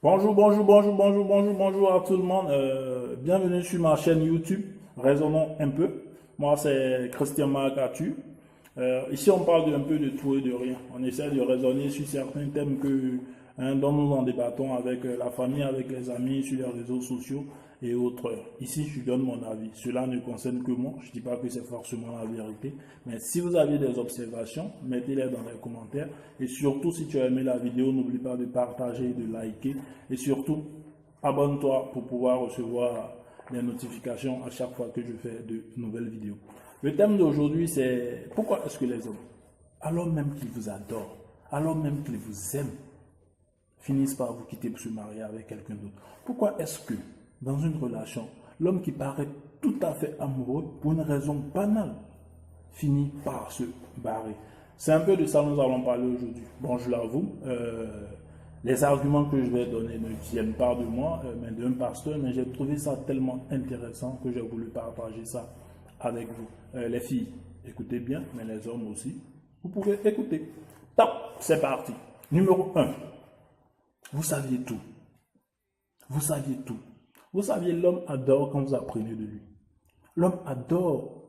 Bonjour à tout le monde. Bienvenue sur ma chaîne YouTube. Raisonnons un peu. Moi, c'est Christian Maracatu. Ici, on parle un peu de tout et de rien. On essaie de raisonner sur certains thèmes dont nous en débattons avec la famille, avec les amis, sur les réseaux sociaux et autres. Ici, je donne mon avis. Cela ne concerne que moi. Je ne dis pas que c'est forcément la vérité. Mais si vous avez des observations, mettez-les dans les commentaires. Et surtout, si tu as aimé la vidéo, n'oublie pas de partager et de liker. Et surtout, abonne-toi pour pouvoir recevoir les notifications à chaque fois que je fais de nouvelles vidéos. Le thème d'aujourd'hui, c'est pourquoi est-ce que les hommes, alors même qu'ils vous adorent, alors même qu'ils vous aiment, finissent par vous quitter pour se marier avec quelqu'un d'autre? Pourquoi est-ce que, dans une relation, l'homme qui paraît tout à fait amoureux, pour une raison banale, finit par se barrer? C'est un peu de ça que nous allons parler aujourd'hui. Bon, je l'avoue, les arguments que je vais donner ne viennent pas de moi, mais d'un pasteur, mais j'ai trouvé ça tellement intéressant que j'ai voulu partager ça avec vous. Les filles, écoutez bien, mais les hommes aussi, vous pouvez écouter. Top, c'est parti. Numéro 1, vous saviez tout. Vous saviez tout. Vous saviez, l'homme adore quand vous apprenez de lui. L'homme adore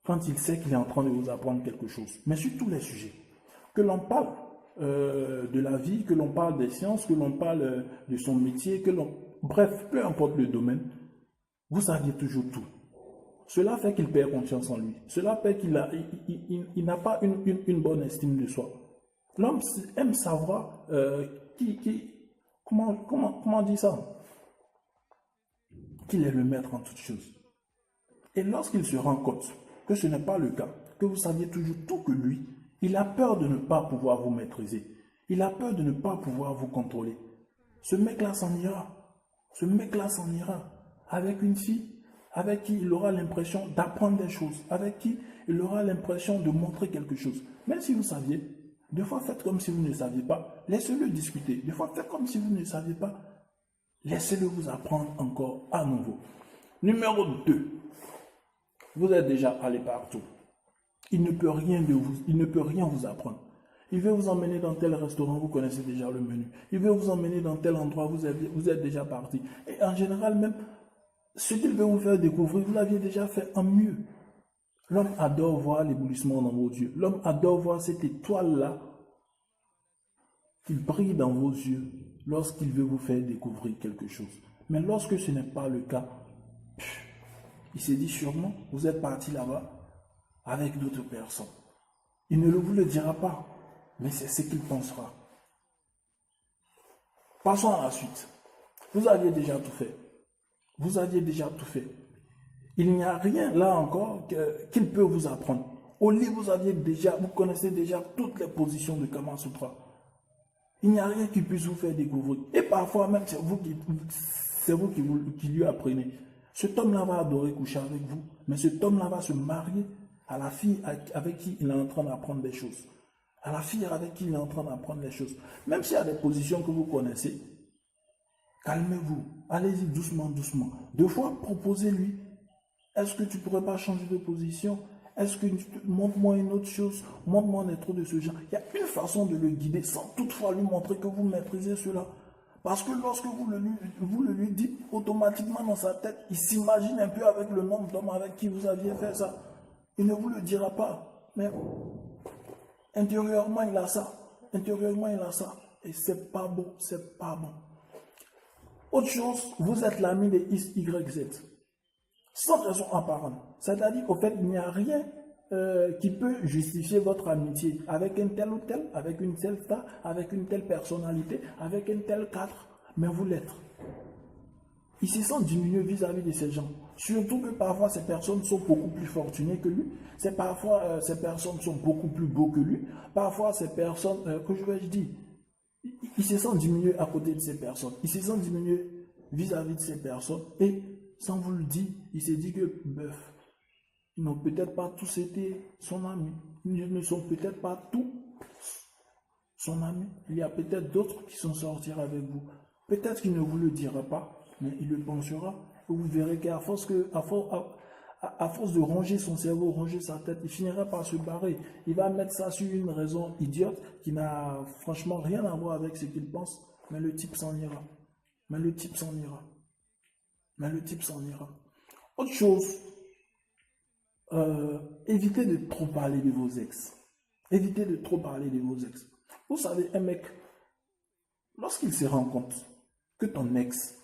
quand il sait qu'il est en train de vous apprendre quelque chose. Mais sur tous les sujets. Que l'on parle de la vie, que l'on parle des sciences, que l'on parle de son métier, bref, peu importe le domaine, vous saviez toujours tout. Cela fait qu'il perd confiance en lui. Cela fait qu'il n'a pas une bonne estime de soi. L'homme aime savoir comment on dit ça? Qu'il est le maître en toutes choses. Et lorsqu'il se rend compte que ce n'est pas le cas, que vous saviez toujours tout que lui, il a peur de ne pas pouvoir vous maîtriser. Il a peur de ne pas pouvoir vous contrôler. Ce mec-là s'en ira. Ce mec-là s'en ira avec une fille avec qui il aura l'impression d'apprendre des choses, avec qui il aura l'impression de montrer quelque chose. Même si vous saviez, des fois faites comme si vous ne saviez pas, laissez-le discuter. Des fois faites comme si vous ne saviez pas, laissez-le vous apprendre encore à nouveau. Numéro 2, vous êtes déjà allé partout. Il ne peut rien vous apprendre. Il veut vous emmener dans tel restaurant, vous connaissez déjà le menu. Il veut vous emmener dans tel endroit, vous êtes déjà parti. Et en général même, ce qu'il veut vous faire découvrir, vous l'aviez déjà fait en mieux. L'homme adore voir l'éblouissement dans vos yeux. L'homme adore voir cette étoile-là qui brille dans vos yeux lorsqu'il veut vous faire découvrir quelque chose. Mais lorsque ce n'est pas le cas, il s'est dit sûrement, vous êtes parti là-bas avec d'autres personnes. Il ne vous le dira pas, mais c'est ce qu'il pensera. Passons à la suite. Vous aviez déjà tout fait. Vous aviez déjà tout fait. Il n'y a rien là encore qu'il peut vous apprendre. Au lit, vous connaissez déjà toutes les positions de Kama Sutra. Il n'y a rien qui puisse vous faire découvrir. Et parfois même, c'est vous qui lui apprenez. Cet homme-là va adorer coucher avec vous, mais cet homme-là va se marier à la fille avec qui il est en train d'apprendre des choses. À la fille avec qui il est en train d'apprendre des choses. Même s'il y a des positions que vous connaissez, calmez-vous, allez-y doucement, doucement. Deux fois, proposez-lui. Est-ce que tu ne pourrais pas changer de position? Est-ce que montre-moi une autre chose? Montre-moi un truc de ce genre. Il y a une façon de le guider sans toutefois lui montrer que vous maîtrisez cela. Parce que lorsque vous le lui dites, automatiquement dans sa tête, il s'imagine un peu avec le nombre d'hommes avec qui vous aviez fait ça. Il ne vous le dira pas. Mais intérieurement, il a ça. Intérieurement, il a ça. Et c'est pas bon, c'est pas bon. Autre chose, vous êtes l'ami de X, Y, Z. Sans raison apparente. C'est-à-dire qu'au fait, il n'y a rien qui peut justifier votre amitié avec un tel ou tel, avec une telle star, avec une telle personnalité, avec un tel cadre. Mais vous l'êtes. Il se sent diminué vis-à-vis de ces gens. Surtout que parfois ces personnes sont beaucoup plus fortunées que lui. Parfois ces personnes sont beaucoup plus beaux que lui. Parfois ces personnes, que je vais dire, il se sent diminué à côté de ces personnes. Il se sent diminué vis-à-vis de ces personnes. Et sans vous le dire, il s'est dit que, ils n'ont peut-être pas tous été son ami. Ils ne sont peut-être pas tous son ami. Il y a peut-être d'autres qui sont sortis avec vous. Peut-être qu'il ne vous le dira pas, mais il le pensera. Et vous verrez qu'à force À force de ronger son cerveau, ronger sa tête, il finira par se barrer. Il va mettre ça sur une raison idiote qui n'a franchement rien à voir avec ce qu'il pense, mais le type s'en ira. Mais le type s'en ira. Mais le type s'en ira. Autre chose, évitez de trop parler de vos ex. Évitez de trop parler de vos ex. Vous savez, un mec, lorsqu'il se rend compte que ton ex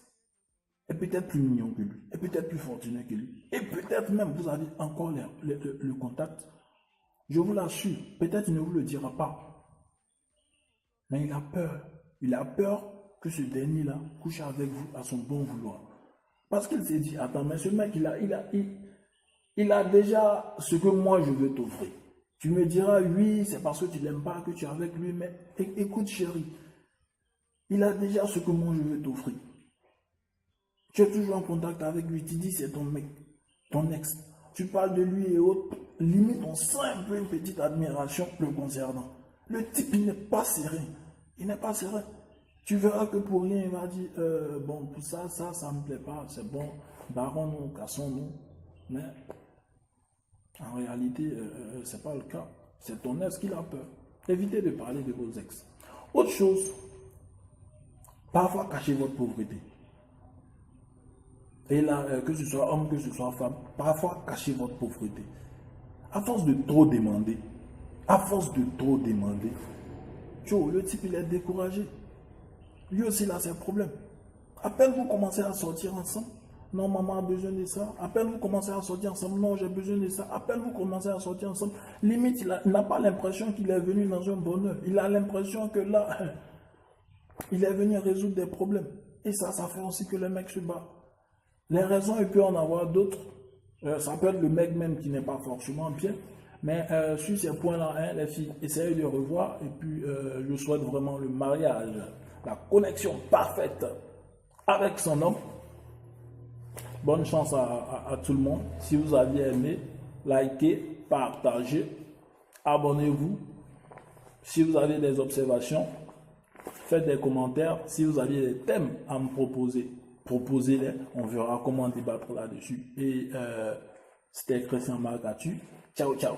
est peut-être plus mignon que lui, est peut-être plus fortuné que lui, et peut-être même vous avez encore le contact, je vous l'assure, peut-être il ne vous le dira pas, mais il a peur. Il a peur que ce dernier-là couche avec vous à son bon vouloir. Parce qu'il s'est dit, attends, mais ce mec, il a déjà ce que moi je veux t'offrir. Tu me diras, oui, c'est parce que tu n'aimes pas que tu es avec lui, mais écoute chérie, il a déjà ce que moi je veux t'offrir. Tu es toujours en contact avec lui, tu dis c'est ton mec, ton ex. Tu parles de lui et autres, limite on sent un peu une petite admiration le concernant. Le type, il n'est pas serein. Il n'est pas serein. Tu verras que pour rien, il va dire, bon, pour ça ne me plaît pas, c'est bon, barrons-nous, cassons-nous. Mais en réalité, ce n'est pas le cas. C'est ton ex qui a peur. Évitez de parler de vos ex. Autre chose, parfois cachez votre pauvreté. Et là, que ce soit homme, que ce soit femme, parfois cachez votre pauvreté. À force de trop demander, le type il est découragé. Lui aussi il a ses problèmes. À peine vous commencez à sortir ensemble, non maman a besoin de ça. À peine vous commencez à sortir ensemble, non j'ai besoin de ça. À peine vous commencez à sortir ensemble, limite il n'a pas l'impression qu'il est venu dans un bonheur. Il a l'impression que là, il est venu résoudre des problèmes. Et ça fait aussi que le mec se bat. Les raisons, il peut en avoir d'autres. Ça peut être le mec même qui n'est pas forcément bien. Mais sur ces points-là, hein, les filles, essayez de revoir. Et puis, je souhaite vraiment le mariage, la connexion parfaite avec son homme. Bonne chance à tout le monde. Si vous aviez aimé, likez, partagez, abonnez-vous. Si vous avez des observations, faites des commentaires. Si vous avez des thèmes à me proposer, proposez-les, on verra comment débattre là-dessus. Et c'était Christian Marc. Ciao, ciao.